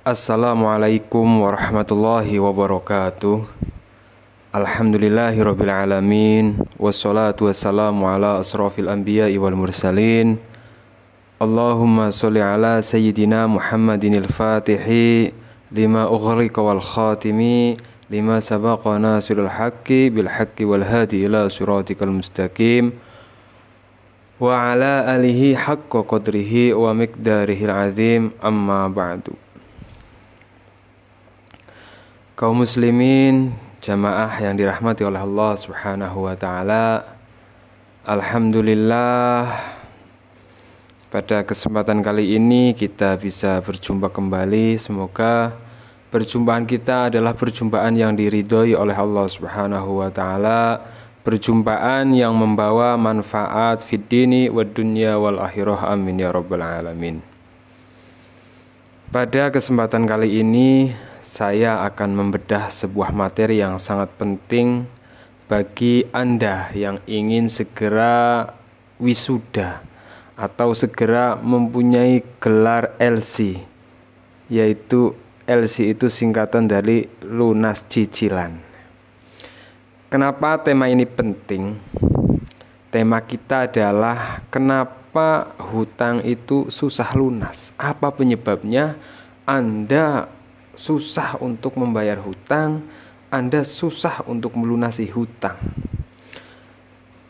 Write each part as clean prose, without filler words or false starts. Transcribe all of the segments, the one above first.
Assalamualaikum warahmatullahi wabarakatuh. Alhamdulillahirabbil alamin wassalatu wassalamu ala asrofil anbiya'i wal mursalin. Allahumma sholli ala sayyidina Muhammadinil fatihi lima ughriqa wal khatimi lima sabaqa nasirul haqqi bil haqqi wal hadi ila siratikal mustaqim wa ala alihi haqqa qadrihi wa miqdarihil azim, amma ba'du. Kaum muslimin, jamaah yang dirahmati oleh Allah Subhanahu wa taala. Alhamdulillah, pada kesempatan kali ini kita bisa berjumpa kembali. Semoga perjumpaan kita adalah perjumpaan yang diridhoi oleh Allah Subhanahu wa taala, perjumpaan yang membawa manfaat fid dini wad dunya wal akhirah, amin ya rabbal alamin. Pada kesempatan kali ini saya akan membedah sebuah materi yang sangat penting bagi Anda yang ingin segera wisuda atau segera mempunyai gelar LC, yaitu LC itu singkatan dari lunas cicilan. Kenapa tema ini penting? Tema kita adalah kenapa hutang itu susah lunas. Apa penyebabnya? Anda susah untuk membayar hutang, Anda susah untuk melunasi hutang.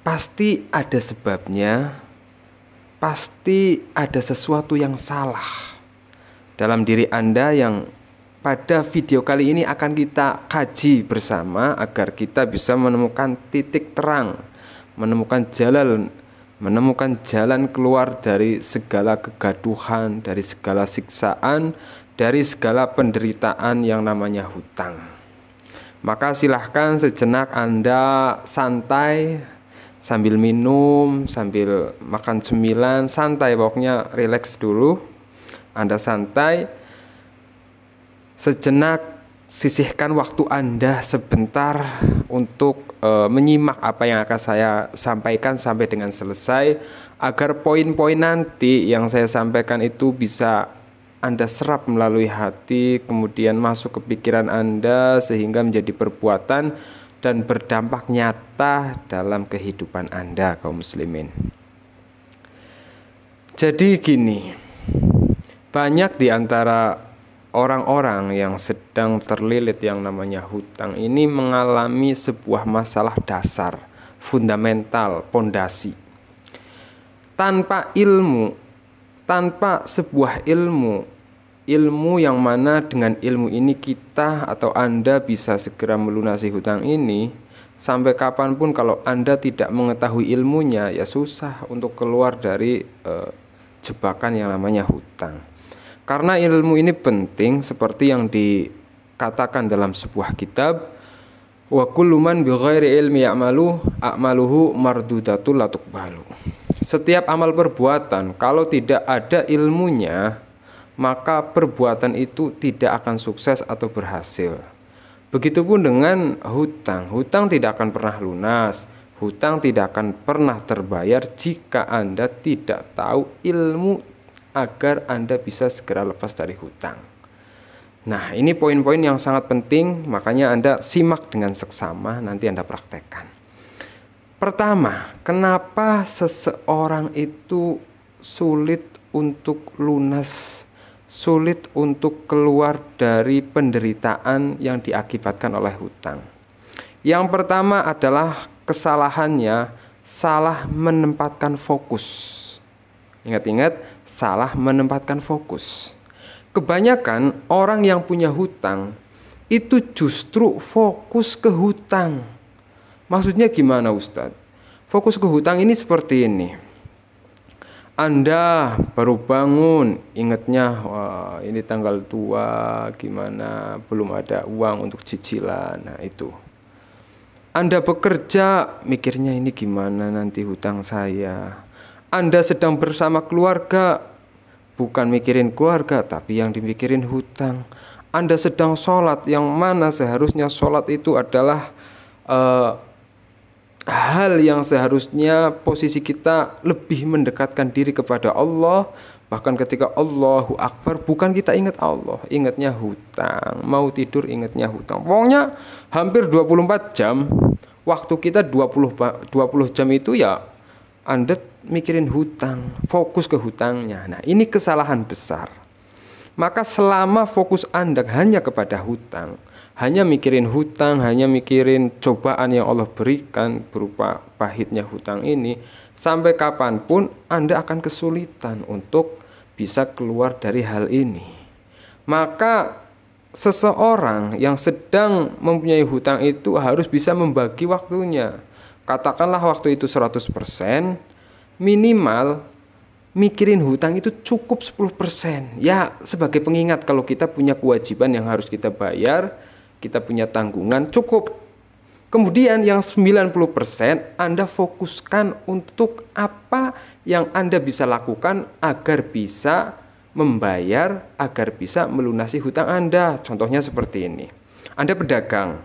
Pasti ada sebabnya, pasti ada sesuatu yang salah dalam diri Anda yang pada video kali ini akan kita kaji bersama agar kita bisa menemukan titik terang, menemukan jalan keluar dari segala kegaduhan, dari segala siksaan, dari segala penderitaan yang namanya hutang. Maka silahkan sejenak Anda santai sambil minum, sambil makan cemilan, santai, pokoknya rileks dulu. Anda santai, sejenak sisihkan waktu Anda sebentar untuk menyimak apa yang akan saya sampaikan sampai dengan selesai, agar poin-poin nanti yang saya sampaikan itu bisa Anda serap melalui hati, kemudian masuk ke pikiran Anda sehingga menjadi perbuatan dan berdampak nyata dalam kehidupan Anda, kaum muslimin. Jadi gini, banyak di antara orang-orang yang sedang terlilit yang namanya hutang ini mengalami sebuah masalah dasar, fundamental, pondasi. Tanpa ilmu, tanpa sebuah ilmu yang mana dengan ilmu ini kita atau Anda bisa segera melunasi hutang ini, sampai kapanpun kalau Anda tidak mengetahui ilmunya, ya susah untuk keluar dari jebakan yang namanya hutang. Karena ilmu ini penting, seperti yang dikatakan dalam sebuah kitab, wa kullu man bighairi ilmi a'maluhu mardudatul la tuqbalu. Setiap amal perbuatan kalau tidak ada ilmunya, maka perbuatan itu tidak akan sukses atau berhasil. Begitupun dengan hutang. Hutang tidak akan pernah lunas, hutang tidak akan pernah terbayar jika Anda tidak tahu ilmu agar Anda bisa segera lepas dari hutang. Nah, ini poin-poin yang sangat penting, makanya Anda simak dengan seksama, nanti Anda praktekkan. Pertama, kenapa seseorang itu sulit untuk lunas, sulit untuk keluar dari penderitaan yang diakibatkan oleh hutang? Yang pertama adalah kesalahannya salah menempatkan fokus. Ingat-ingat, salah menempatkan fokus. Kebanyakan orang yang punya hutang itu justru fokus ke hutang. Maksudnya gimana, Ustadz? Fokus ke hutang ini seperti ini. Anda baru bangun, ingatnya, wah ini tanggal tua, gimana, belum ada uang untuk cicilan. Nah itu. Anda bekerja, mikirnya ini gimana nanti hutang saya. Anda sedang bersama keluarga, bukan mikirin keluarga, tapi yang dimikirin hutang. Anda sedang sholat, yang mana seharusnya sholat itu adalah hal yang seharusnya posisi kita lebih mendekatkan diri kepada Allah, Bahkan ketika Allahu Akbar, bukan kita ingat Allah, ingatnya hutang. Mau tidur ingatnya hutang. Pokoknya hampir 24 jam, waktu kita 20 jam itu ya Anda mikirin hutang, fokus ke hutangnya. Nah, ini kesalahan besar. Maka selama fokus Anda hanya kepada hutang, hanya mikirin hutang, hanya mikirin cobaan yang Allah berikan berupa pahitnya hutang ini, sampai kapanpun Anda akan kesulitan untuk bisa keluar dari hal ini. Maka seseorang yang sedang mempunyai hutang itu harus bisa membagi waktunya. Katakanlah waktu itu 100%, minimal mikirin hutang itu cukup 10%. Ya, sebagai pengingat kalau kita punya kewajiban yang harus kita bayar, kita punya tanggungan, cukup. Kemudian yang 90% Anda fokuskan untuk apa yang Anda bisa lakukan agar bisa membayar, agar bisa melunasi hutang Anda. Contohnya seperti ini. Anda berdagang.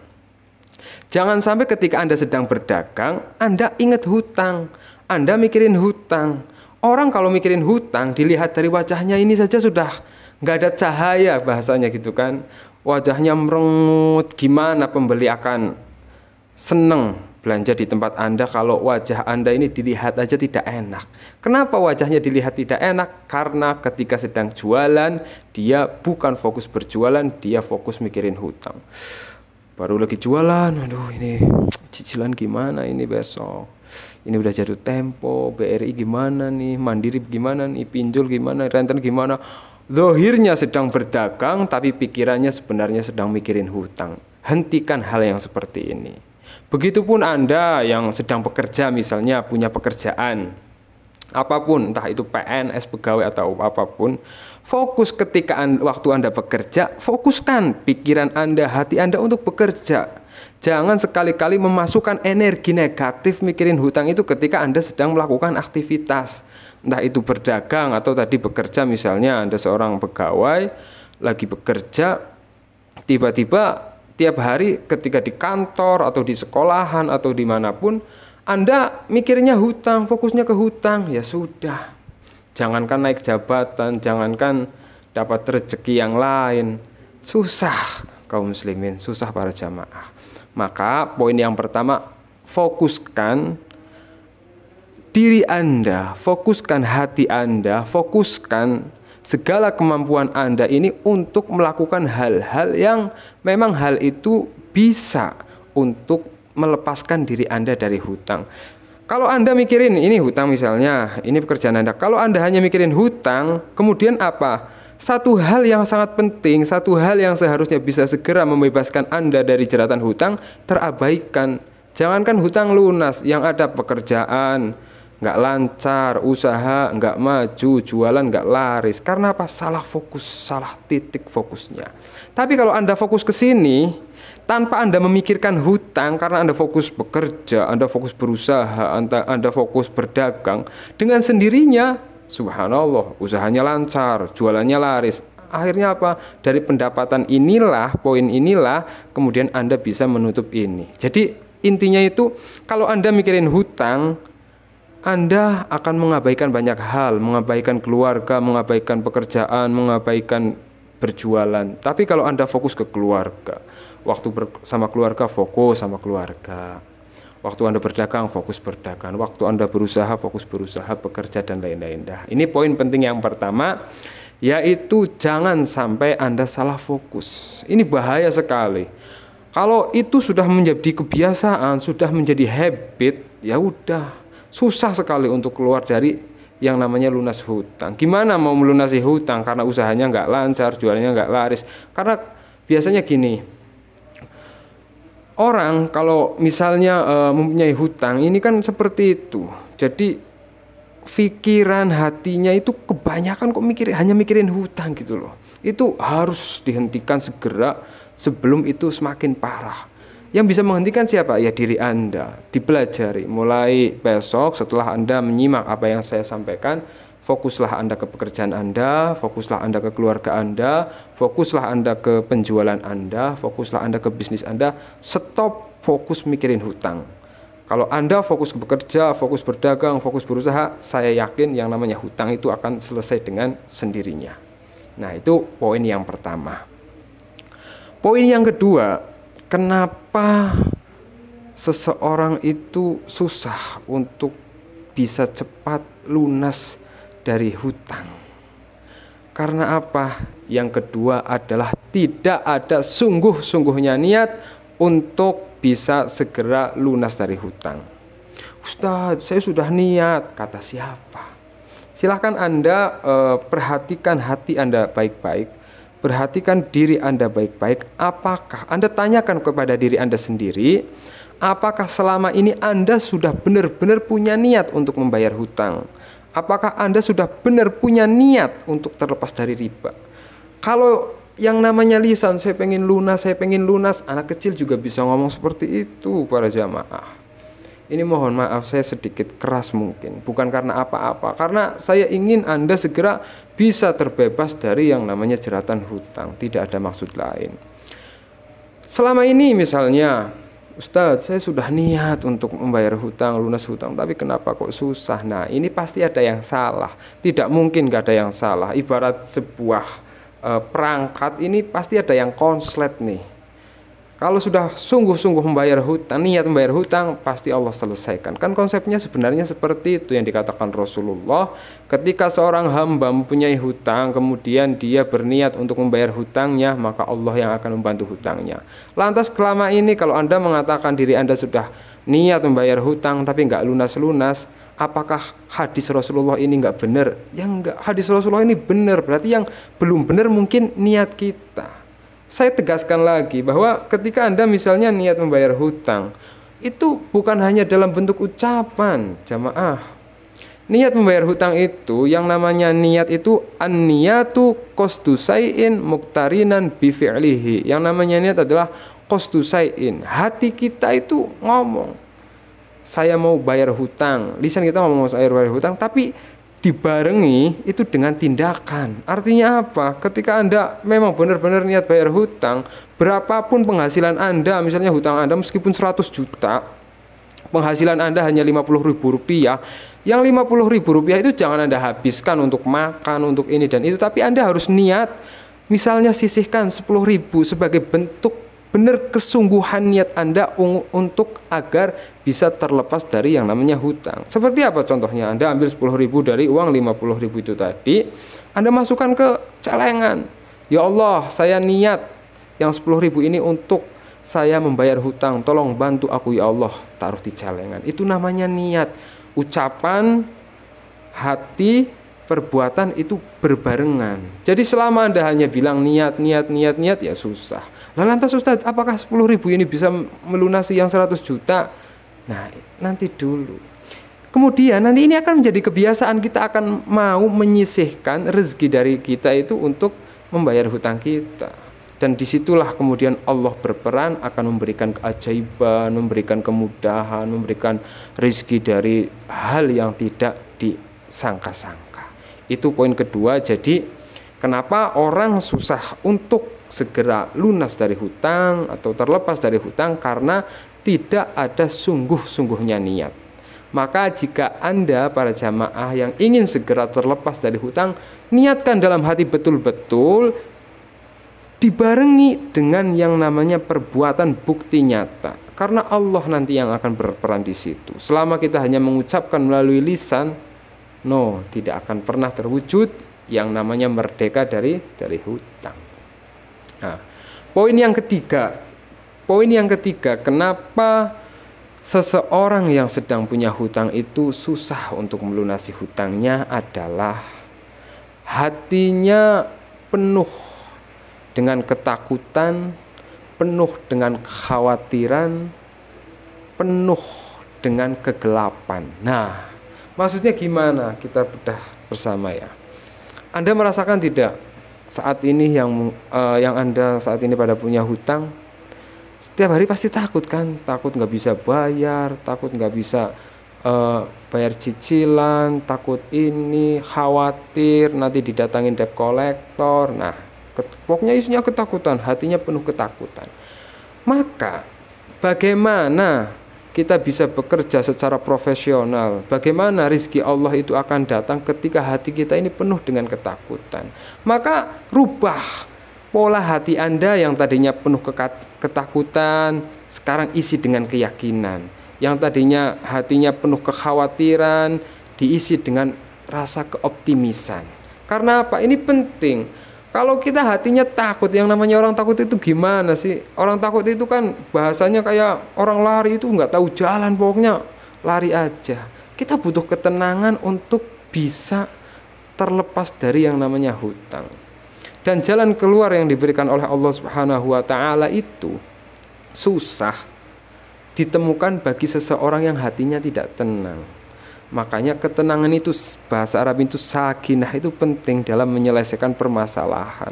Jangan sampai ketika Anda sedang berdagang, Anda ingat hutang. Anda mikirin hutang. Orang kalau mikirin hutang, dilihat dari wajahnya ini saja sudah nggak ada cahaya bahasanya gitu kan. Wajahnya merengut, gimana pembeli akan seneng belanja di tempat Anda kalau wajah Anda ini dilihat aja tidak enak. Kenapa wajahnya dilihat tidak enak? Karena ketika sedang jualan, dia bukan fokus berjualan, dia fokus mikirin hutang. Baru lagi jualan, aduh ini cicilan gimana ini besok. Ini udah jatuh tempo, BRI gimana nih, Mandiri gimana nih, pinjol gimana, renten gimana. Zahirnya sedang berdagang, tapi pikirannya sebenarnya sedang mikirin hutang. Hentikan hal yang seperti ini. Begitupun Anda yang sedang bekerja, misalnya punya pekerjaan apapun, entah itu PNS, pegawai atau apapun, fokus ketika waktu Anda bekerja, fokuskan pikiran Anda, hati Anda untuk bekerja. Jangan sekali-kali memasukkan energi negatif mikirin hutang itu ketika Anda sedang melakukan aktivitas, entah itu berdagang atau tadi bekerja. Misalnya Anda seorang pegawai lagi bekerja, tiba-tiba tiap hari ketika di kantor atau di sekolahan atau dimanapun Anda mikirnya hutang, fokusnya ke hutang, ya sudah. Jangankan naik jabatan, jangankan dapat rezeki yang lain, susah kaum muslimin, susah para jamaah. Maka poin yang pertama, fokuskan diri Anda, fokuskan hati Anda, fokuskan segala kemampuan Anda ini untuk melakukan hal-hal yang memang hal itu bisa untuk melepaskan diri Anda dari hutang. Kalau Anda mikirin ini hutang misalnya, ini pekerjaan Anda. Kalau Anda hanya mikirin hutang, kemudian apa? Satu hal yang sangat penting, satu hal yang seharusnya bisa segera membebaskan Anda dari jeratan hutang, terabaikan. Jangankan hutang lunas, yang ada pekerjaan nggak lancar, usaha nggak maju, jualan nggak laris. Karena apa? Salah fokus, salah titik fokusnya. Tapi kalau Anda fokus ke sini, tanpa Anda memikirkan hutang, karena Anda fokus bekerja, Anda fokus berusaha, Anda fokus berdagang, dengan sendirinya, subhanallah, usahanya lancar, jualannya laris. Akhirnya apa? Dari pendapatan inilah, poin inilah, kemudian Anda bisa menutup ini. Jadi intinya itu, kalau Anda mikirin hutang, Anda akan mengabaikan banyak hal, mengabaikan keluarga, mengabaikan pekerjaan, mengabaikan berjualan. Tapi kalau Anda fokus ke keluarga, waktu bersama keluarga, fokus sama keluarga. Waktu Anda berdagang, fokus berdagang. Waktu Anda berusaha, fokus berusaha, bekerja, dan lain-lain. Nah, ini poin penting yang pertama, yaitu jangan sampai Anda salah fokus. Ini bahaya sekali. Kalau itu sudah menjadi kebiasaan, sudah menjadi habit, ya udah. Susah sekali untuk keluar dari yang namanya lunas hutang. Gimana mau melunasi hutang karena usahanya nggak lancar, jualannya nggak laris? Karena biasanya gini, orang kalau misalnya mempunyai hutang, ini kan seperti itu. Jadi pikiran hatinya itu kebanyakan kok hanya mikirin hutang gitu loh. Itu harus dihentikan segera sebelum itu semakin parah. Yang bisa menghentikan siapa? Ya diri Anda. Dipelajari. Mulai besok setelah Anda menyimak apa yang saya sampaikan, fokuslah Anda ke pekerjaan Anda, fokuslah Anda ke keluarga Anda, fokuslah Anda ke penjualan Anda, fokuslah Anda ke bisnis Anda. Stop fokus mikirin hutang. Kalau Anda fokus bekerja, fokus berdagang, fokus berusaha, saya yakin yang namanya hutang itu akan selesai dengan sendirinya. Nah, itu poin yang pertama. Poin yang kedua, kenapa seseorang itu susah untuk bisa cepat lunas dari hutang? Karena apa? Yang kedua adalah tidak ada sungguh-sungguhnya niat untuk bisa segera lunas dari hutang. Ustadz, saya sudah niat. Kata siapa? Silahkan Anda perhatikan hati Anda baik-baik. Perhatikan diri Anda baik-baik. Apakah Anda tanyakan kepada diri Anda sendiri, apakah selama ini Anda sudah benar-benar punya niat untuk membayar hutang? Apakah Anda sudah benar punya niat untuk terlepas dari riba? Kalau yang namanya lisan, saya pengen lunas, anak kecil juga bisa ngomong seperti itu para jamaah. Ini mohon maaf saya sedikit keras mungkin, bukan karena apa-apa, karena saya ingin Anda segera bisa terbebas dari yang namanya jeratan hutang, tidak ada maksud lain. Selama ini misalnya, Ustadz, saya sudah niat untuk membayar hutang, lunas hutang, tapi kenapa kok susah? Nah, ini pasti ada yang salah. Tidak mungkin gak ada yang salah. Ibarat sebuah perangkat ini pasti ada yang konslet nih. Kalau sudah sungguh-sungguh membayar hutang, niat membayar hutang, pasti Allah selesaikan. Kan konsepnya sebenarnya seperti itu yang dikatakan Rasulullah. Ketika seorang hamba mempunyai hutang, kemudian dia berniat untuk membayar hutangnya, maka Allah yang akan membantu hutangnya. Lantas selama ini kalau Anda mengatakan diri Anda sudah niat membayar hutang tapi nggak lunas-lunas, apakah hadis Rasulullah ini nggak benar? Yang nggak, hadis Rasulullah ini benar. Berarti yang belum benar mungkin niat kita. Saya tegaskan lagi bahwa ketika Anda misalnya niat membayar hutang, itu bukan hanya dalam bentuk ucapan, jamaah. Niat membayar hutang itu, yang namanya niat itu an-niyatu qasdu syai'in muqtarinan bi fi'lihi. Yang namanya niat adalah qasdu syai'in. Hati kita itu ngomong, saya mau bayar hutang. Lisan kita ngomong saya bayar hutang, tapi dibarengi itu dengan tindakan. Artinya apa? Ketika Anda memang benar-benar niat bayar hutang, berapapun penghasilan Anda, misalnya hutang Anda meskipun 100 juta, penghasilan Anda hanya Rp50.000, yang Rp50.000 itu jangan Anda habiskan untuk makan, untuk ini dan itu, tapi Anda harus niat, misalnya sisihkan 10.000 sebagai bentuk benar kesungguhan niat Anda untuk agar bisa terlepas dari yang namanya hutang. Seperti apa contohnya? Anda ambil 10.000 dari uang 50.000 itu tadi, Anda masukkan ke celengan. Ya Allah, saya niat yang 10.000 ini untuk saya membayar hutang, tolong bantu aku ya Allah, taruh di celengan. Itu namanya niat. Ucapan, hati, perbuatan itu berbarengan. Jadi selama Anda hanya bilang niat ya susah. Lah lantas Ustadz, apakah 10.000 ini bisa melunasi yang 100 juta? Nah, nanti dulu. Kemudian nanti ini akan menjadi kebiasaan, kita akan mau menyisihkan rezeki dari kita itu untuk membayar hutang kita. Dan disitulah kemudian Allah berperan, akan memberikan keajaiban, memberikan kemudahan, memberikan rezeki dari hal yang tidak disangka-sangka. Itu poin kedua. Jadi kenapa orang susah untuk segera lunas dari hutang atau terlepas dari hutang? Karena tidak ada sungguh-sungguhnya niat. Maka jika Anda para jamaah yang ingin segera terlepas dari hutang, niatkan dalam hati betul-betul, dibarengi dengan yang namanya perbuatan bukti nyata. Karena Allah nanti yang akan berperan di situ. Selama kita hanya mengucapkan melalui lisan, tidak akan pernah terwujud yang namanya merdeka dari hutang. Nah, poin yang ketiga, kenapa seseorang yang sedang punya hutang itu susah untuk melunasi hutangnya adalah hatinya penuh dengan ketakutan, penuh dengan kekhawatiran, penuh dengan kegelapan. Nah, maksudnya gimana? Kita bedah bersama ya. Anda merasakan tidak saat ini yang Anda saat ini pada punya hutang, setiap hari pasti takut kan? Takut nggak bisa bayar, takut nggak bisa bayar cicilan, takut ini, khawatir nanti didatangin debt collector. Nah, pokoknya isinya ketakutan, hatinya penuh ketakutan. Maka bagaimana kita bisa bekerja secara profesional. Bagaimana rizki Allah itu akan datang ketika hati kita ini penuh dengan ketakutan. Maka rubah pola hati Anda yang tadinya penuh ketakutan, sekarang isi dengan keyakinan. Yang tadinya hatinya penuh kekhawatiran, diisi dengan rasa keoptimisan. Karena apa? Ini penting. Kalau kita hatinya takut, yang namanya orang takut itu gimana sih? Orang takut itu kan bahasanya kayak orang lari itu nggak tahu jalan, pokoknya lari aja. Kita butuh ketenangan untuk bisa terlepas dari yang namanya hutang. Dan jalan keluar yang diberikan oleh Allah Subhanahu wa taala itu susah ditemukan bagi seseorang yang hatinya tidak tenang. Makanya ketenangan itu, bahasa Arab itu sakinah, itu penting dalam menyelesaikan permasalahan.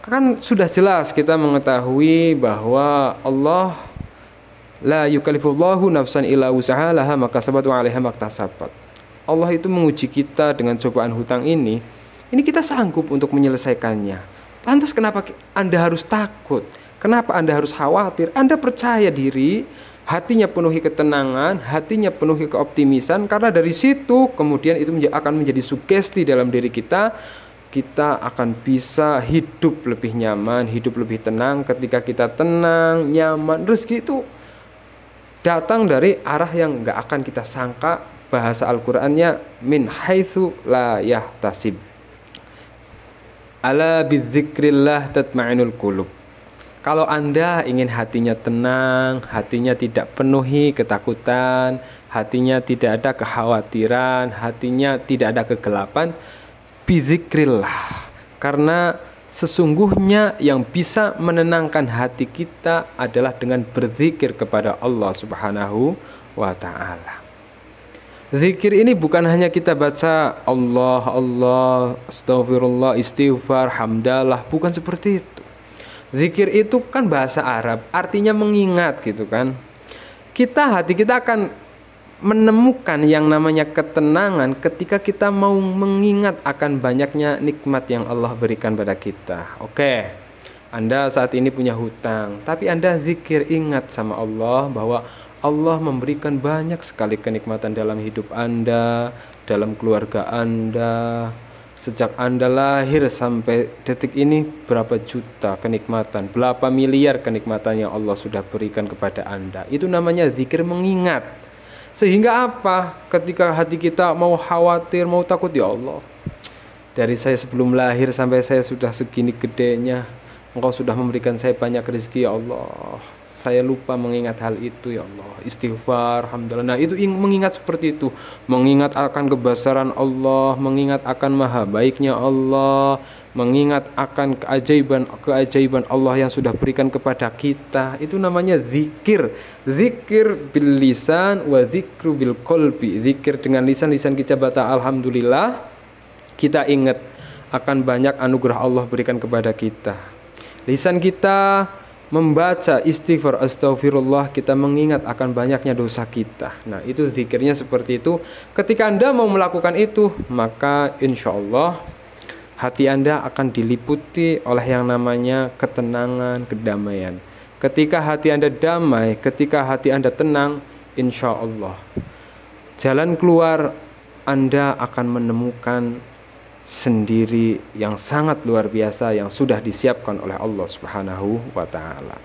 Kan sudah jelas kita mengetahui bahwa Allah la yukallifullahu nafsan illa wus'aha laha makasabat wa 'alaiha maktasabat. Allah itu menguji kita dengan cobaan hutang ini kita sanggup untuk menyelesaikannya. Lantas kenapa Anda harus takut? Kenapa Anda harus khawatir? Anda percaya diri, hatinya penuhi ketenangan, hatinya penuhi keoptimisan, karena dari situ kemudian itu akan menjadi sugesti dalam diri kita. Kita akan bisa hidup lebih nyaman, hidup lebih tenang. Ketika kita tenang, nyaman, rezeki itu datang dari arah yang nggak akan kita sangka. Bahasa Al-Qur'annya min haitsu la yahtasib. Ala bidzikrillah tatma'inul qulub. Kalau Anda ingin hatinya tenang, hatinya tidak penuhi ketakutan, hatinya tidak ada kekhawatiran, hatinya tidak ada kegelapan, bizikrillah. Karena sesungguhnya yang bisa menenangkan hati kita adalah dengan berzikir kepada Allah Subhanahu wa ta'ala. Zikir ini bukan hanya kita baca Allah, Allah, astagfirullah, istighfar, hamdalah, bukan seperti itu. Zikir itu kan bahasa Arab, artinya mengingat gitu kan. Hati kita akan menemukan yang namanya ketenangan ketika kita mau mengingat akan banyaknya nikmat yang Allah berikan pada kita. Oke, Anda saat ini punya hutang, tapi Anda zikir, ingat sama Allah bahwa Allah memberikan banyak sekali kenikmatan dalam hidup Anda, dalam keluarga Anda. Sejak Anda lahir sampai detik ini, berapa juta kenikmatan, berapa miliar kenikmatan yang Allah sudah berikan kepada Anda. Itu namanya zikir mengingat. Sehingga apa? Ketika hati kita mau khawatir, mau takut, ya Allah, dari saya sebelum lahir sampai saya sudah segini gedenya, Engkau sudah memberikan saya banyak rezeki, ya Allah. Saya lupa mengingat hal itu, ya Allah. Istighfar, alhamdulillah. Nah, itu mengingat seperti itu. Mengingat akan kebesaran Allah, mengingat akan maha baiknya Allah, mengingat akan keajaiban Allah yang sudah berikan kepada kita. Itu namanya zikir. Zikir bil lisan wa zikru bil qalbi. Zikir dengan lisan kita baca alhamdulillah. Kita ingat akan banyak anugerah Allah berikan kepada kita. Lisan kita membaca istighfar, astagfirullah, kita mengingat akan banyaknya dosa kita. Nah, itu zikirnya seperti itu. Ketika Anda mau melakukan itu, maka insya Allah hati Anda akan diliputi oleh yang namanya ketenangan, kedamaian. Ketika hati Anda damai, ketika hati Anda tenang, insya Allah jalan keluar Anda akan menemukan sendiri yang sangat luar biasa yang sudah disiapkan oleh Allah Subhanahu wa ta'ala.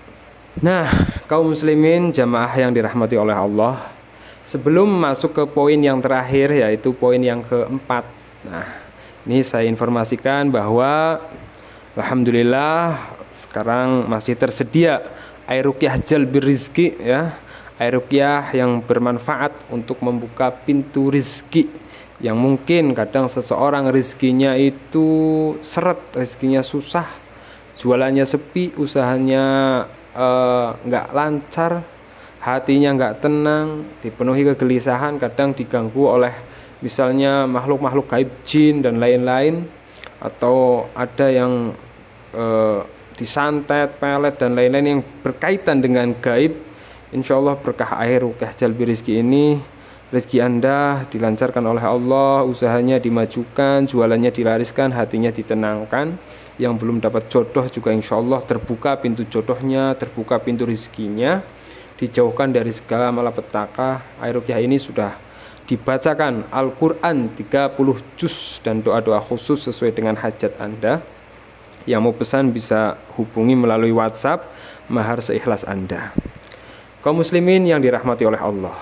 Nah, kaum muslimin jamaah yang dirahmati oleh Allah, sebelum masuk ke poin yang terakhir, yaitu poin yang keempat. Nah, ini saya informasikan bahwa alhamdulillah sekarang masih tersedia air ruqyah jalbir rizki, ya, air ruqyah yang bermanfaat untuk membuka pintu rizki. Yang mungkin kadang seseorang rezekinya itu seret, rezekinya susah, jualannya sepi, usahanya nggak lancar, hatinya nggak tenang, dipenuhi kegelisahan, kadang diganggu oleh misalnya makhluk-makhluk gaib, jin dan lain-lain, atau ada yang disantet, pelet dan lain-lain yang berkaitan dengan gaib. Insya Allah berkah air ruqyah jalbir rizki ini, rezeki Anda dilancarkan oleh Allah, usahanya dimajukan, jualannya dilariskan, hatinya ditenangkan. Yang belum dapat jodoh juga insya Allah terbuka pintu jodohnya, terbuka pintu rezekinya. dijauhkan dari segala malapetaka. Air ruqyah ini sudah dibacakan Al-Quran 30 juz dan doa-doa khusus sesuai dengan hajat Anda. Yang mau pesan bisa hubungi melalui WhatsApp, mahar seikhlas Anda. Kaum muslimin yang dirahmati oleh Allah,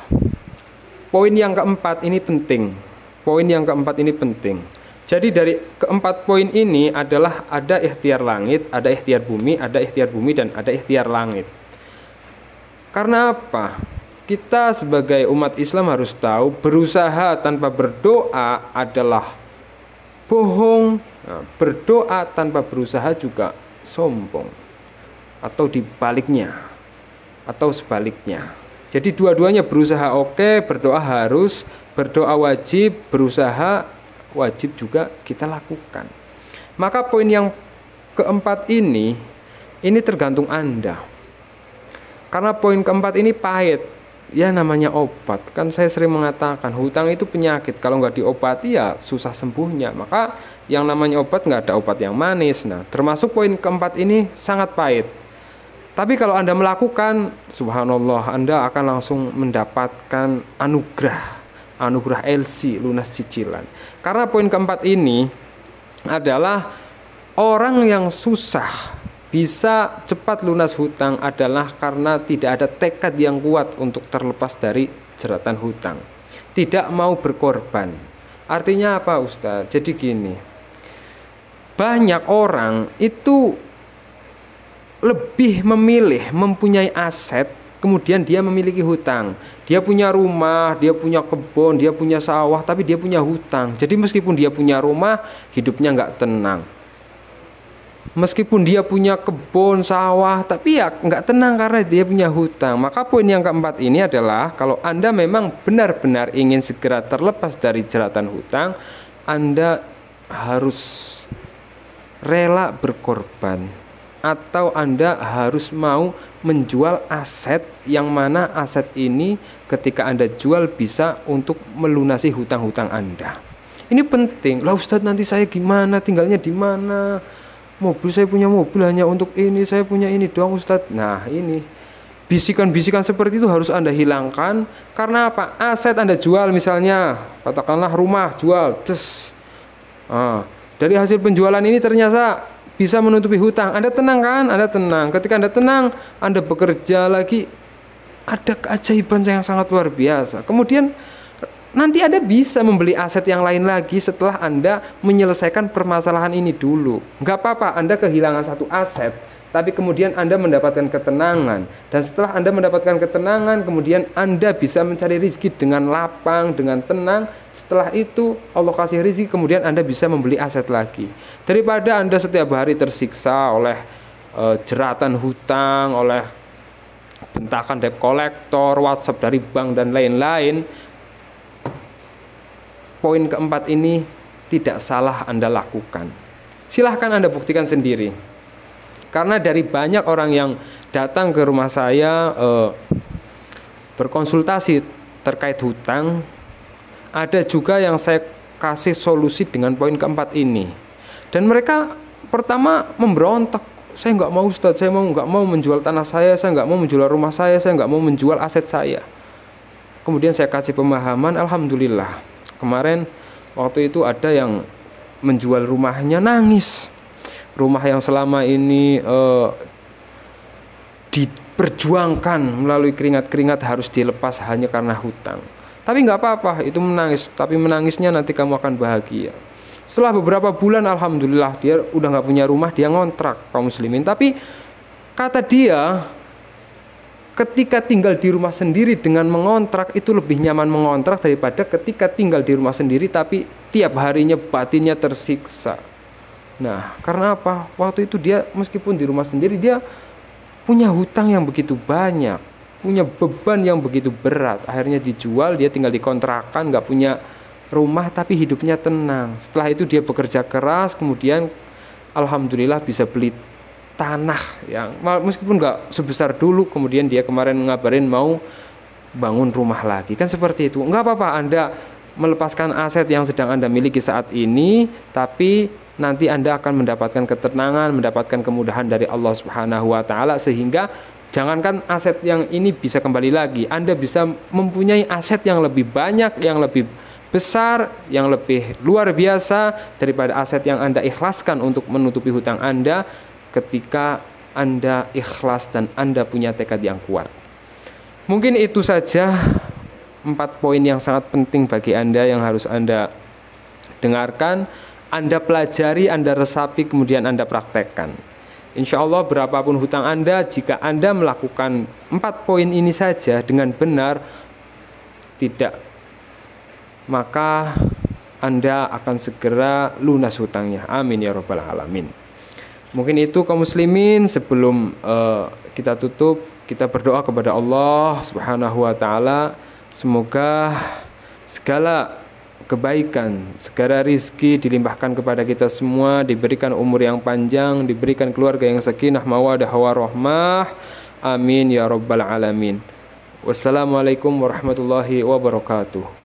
poin yang keempat ini penting. Jadi dari keempat poin ini adalah ada ikhtiar langit, ada ikhtiar bumi, ada ikhtiar bumi, dan ada ikhtiar langit. Karena apa? Kita sebagai umat Islam harus tahu, berusaha tanpa berdoa adalah bohong. Nah, berdoa tanpa berusaha juga sombong. Atau sebaliknya. Jadi dua-duanya berusaha oke, berdoa harus, berdoa wajib, berusaha wajib juga kita lakukan. Maka poin yang keempat ini tergantung Anda. Karena poin keempat ini pahit. Ya namanya obat. Kan saya sering mengatakan hutang itu penyakit. Kalau nggak diobati ya susah sembuhnya. Maka yang namanya obat nggak ada obat yang manis. Nah, termasuk poin keempat ini sangat pahit. Tapi kalau Anda melakukan, subhanallah, Anda akan langsung mendapatkan anugerah LC, lunas cicilan. Karena poin keempat ini adalah orang yang susah bisa cepat lunas hutang adalah karena tidak ada tekad yang kuat untuk terlepas dari jeratan hutang. Tidak mau berkorban. Artinya apa, Ustaz? Jadi gini, banyak orang itu lebih memilih mempunyai aset, kemudian dia memiliki hutang. Dia punya rumah, dia punya kebun, dia punya sawah, tapi dia punya hutang. Jadi meskipun dia punya rumah, hidupnya nggak tenang. Meskipun dia punya kebun, sawah, tapi ya nggak tenang karena dia punya hutang. Maka poin yang keempat ini adalah, kalau Anda memang benar-benar ingin segera terlepas dari jeratan hutang, Anda harus rela berkorban. Atau Anda harus mau menjual aset yang mana aset ini ketika Anda jual bisa untuk melunasi hutang-hutang Anda. Ini penting. Lah Ustadz, nanti saya gimana, tinggalnya di mana? Mobil, saya punya mobil hanya untuk ini, saya punya ini doang Ustadz. Nah ini bisikan-bisikan seperti itu harus Anda hilangkan. Karena apa? Aset Anda jual, misalnya katakanlah rumah jual, dari hasil penjualan ini ternyata bisa menutupi hutang. Anda tenang kan? Anda tenang. Ketika Anda tenang, Anda bekerja lagi, ada keajaiban yang sangat luar biasa. Kemudian nanti Anda bisa membeli aset yang lain lagi setelah Anda menyelesaikan permasalahan ini dulu. Nggak apa-apa Anda kehilangan satu aset, tapi kemudian Anda mendapatkan ketenangan. Dan setelah Anda mendapatkan ketenangan, kemudian Anda bisa mencari rezeki dengan lapang, dengan tenang. Setelah itu Allah kasih rezeki, kemudian Anda bisa membeli aset lagi. Daripada Anda setiap hari tersiksa oleh jeratan hutang, oleh bentakan debt collector, WhatsApp dari bank dan lain-lain. Poin keempat ini tidak salah Anda lakukan. Silahkan Anda buktikan sendiri. Karena dari banyak orang yang datang ke rumah saya berkonsultasi terkait hutang, ada juga yang saya kasih solusi dengan poin keempat ini. Dan mereka pertama memberontak. Saya nggak mau Ustadz, saya nggak mau menjual tanah saya nggak mau menjual rumah saya nggak mau menjual aset saya. Kemudian saya kasih pemahaman, alhamdulillah. Kemarin waktu itu ada yang menjual rumahnya nangis. Rumah yang selama ini diperjuangkan melalui keringat-keringat harus dilepas hanya karena hutang. Tapi nggak apa-apa, itu menangis. Tapi menangisnya nanti kamu akan bahagia. Setelah beberapa bulan, alhamdulillah dia udah nggak punya rumah, dia ngontrak, kaum muslimin. Tapi kata dia, ketika tinggal di rumah sendiri dengan mengontrak itu lebih nyaman mengontrak daripada ketika tinggal di rumah sendiri tapi tiap harinya batinnya tersiksa. Nah, karena apa? Waktu itu dia meskipun di rumah sendiri dia punya hutang yang begitu banyak, punya beban yang begitu berat. Akhirnya dijual, dia tinggal di kontrakan, nggak punya rumah tapi hidupnya tenang. Setelah itu dia bekerja keras, kemudian alhamdulillah bisa beli tanah yang meskipun nggak sebesar dulu. Kemudian dia kemarin ngabarin mau bangun rumah lagi. Kan seperti itu. Nggak apa-apa Anda melepaskan aset yang sedang Anda miliki saat ini, tapi nanti Anda akan mendapatkan ketenangan, mendapatkan kemudahan dari Allah Subhanahu wa taala sehingga Jangankan aset yang ini bisa kembali lagi, Anda bisa mempunyai aset yang lebih banyak, yang lebih besar, yang lebih luar biasa daripada aset yang Anda ikhlaskan untuk menutupi hutang Anda ketika Anda ikhlas dan Anda punya tekad yang kuat. Mungkin itu saja 4 poin yang sangat penting bagi Anda yang harus Anda dengarkan, Anda pelajari, Anda resapi, kemudian Anda praktekkan. Insya Allah berapapun hutang Anda, jika Anda melakukan 4 poin ini saja dengan benar, maka Anda akan segera lunas hutangnya. Amin ya rabbal alamin. Mungkin itu kaum muslimin, sebelum kita tutup, kita berdoa kepada Allah Subhanahu wa taala, semoga segala kebaikan, segala rizki dilimpahkan kepada kita semua, diberikan umur yang panjang, diberikan keluarga yang sakinah mawaddah warahmah. Amin ya rabbal alamin. Wassalamualaikum warahmatullahi wabarakatuh.